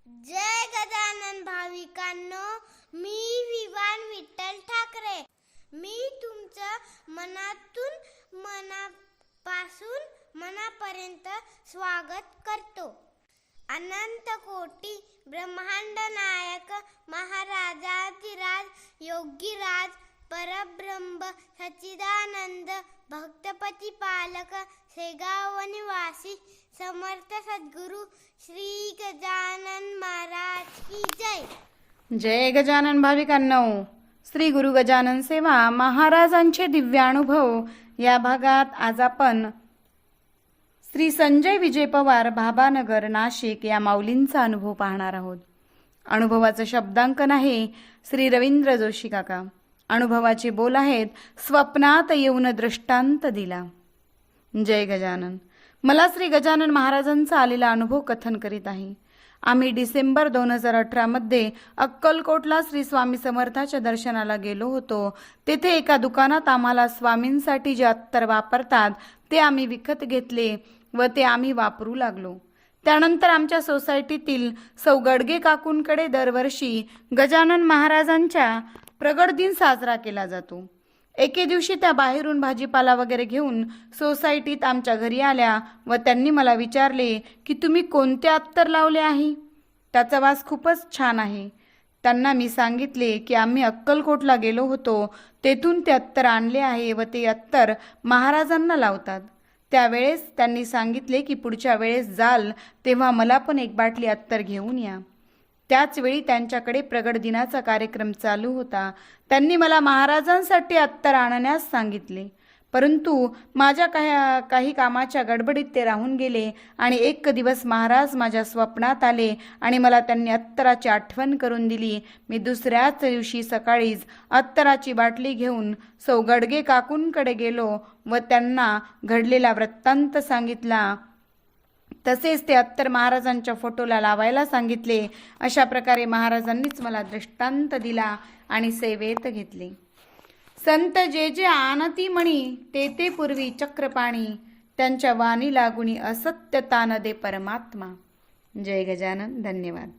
जय गजानन भाविकांनो, मी विवान विठ्ठल ठाकरे. मी तुमचं मनापासून मनापर्यंत स्वागत करतो. अनंत कोटी ब्रह्मांड नायक महाराजाधिराज योगीराज परब्रह्म सच्चिदानंद भक्तपती पालक शेगाव निवासी समर्थ सद्गुरु श्री गजानन महाराज की जय. जय गजानन भाविकांनो, श्री गुरु गजानन सेवा महाराजांचे दिव्यानुभव या भागात आज आपण श्री संजय विजय पवार भाबानगर नाशिक या माऊलींचा अनुभव पाहणार आहोत. अनुभवाचं शब्दांकन आहे श्री रवींद्र जोशी काका. अनुभवाचे बोल आहेत, स्वप्नात येऊन दृष्टांत दिला. जय गजानन. मला श्री गजानन महाराजांचा आलेला अनुभव कथन करीत आहे. आम्ही डिसेंबर 2018 मध्ये अक्कलकोटला श्री स्वामी समर्थाच्या दर्शनाला गेलो होतो. तेथे एका दुकानात आम्हाला स्वामींसाठी जे अत्तर वापरतात ते आम्ही विकत घेतले व ते आम्ही वापरू लागलो. त्यानंतर आमच्या सोसायटीतील सौ गडगे काकूंकडे दरवर्षी गजानन महाराजांच्या प्रगट दिन साजरा केला जातो. एके दिवशी त्या बाहेरून भाजीपाला वगैरे घेऊन सोसायटीत आमच्या घरी आल्या व त्यांनी मला विचारले की तुम्ही कोणते अत्तर लावले आहे, त्याचा वास खूपच छान आहे. त्यांना मी सांगितले की आम्ही अक्कलकोटला गेलो होतो, तेथून ते अत्तर आणले आहे व ते अत्तर महाराजांना लावतात. त्यावेळेस त्यांनी सांगितले की पुढच्या वेळेस जाल तेव्हा मला पण एक बाटली अत्तर घेऊन या. त्याच वेळी त्यांच्याकडे प्रगट दिनाचा कार्यक्रम चालू होता. त्यांनी मला महाराजांसाठी अत्तर आणण्यास सांगितले, परंतु माझ्या काही कामाच्या गडबडीत ते राहून गेले आणि एक दिवस महाराज माझ्या स्वप्नात आले आणि मला त्यांनी अत्तराची आठवण करून दिली. मी दुसऱ्याच दिवशी सकाळीच अत्तराची बाटली घेऊन सौ गडगे काकूंकडे गेलो व त्यांना घडलेला वृत्तांत सांगितला. तसेच ते अत्तर महाराजांच्या फोटोला लावायला सांगितले. अशा प्रकारे महाराजांनीच मला दृष्टांत दिला आणि सेवेत घेतले. संत जे जे आणती म्हणी ते पूर्वी चक्रपाणी, त्यांच्या वाणी लागुनी असत्यता न दे परमात्मा. जय गजानन. धन्यवाद.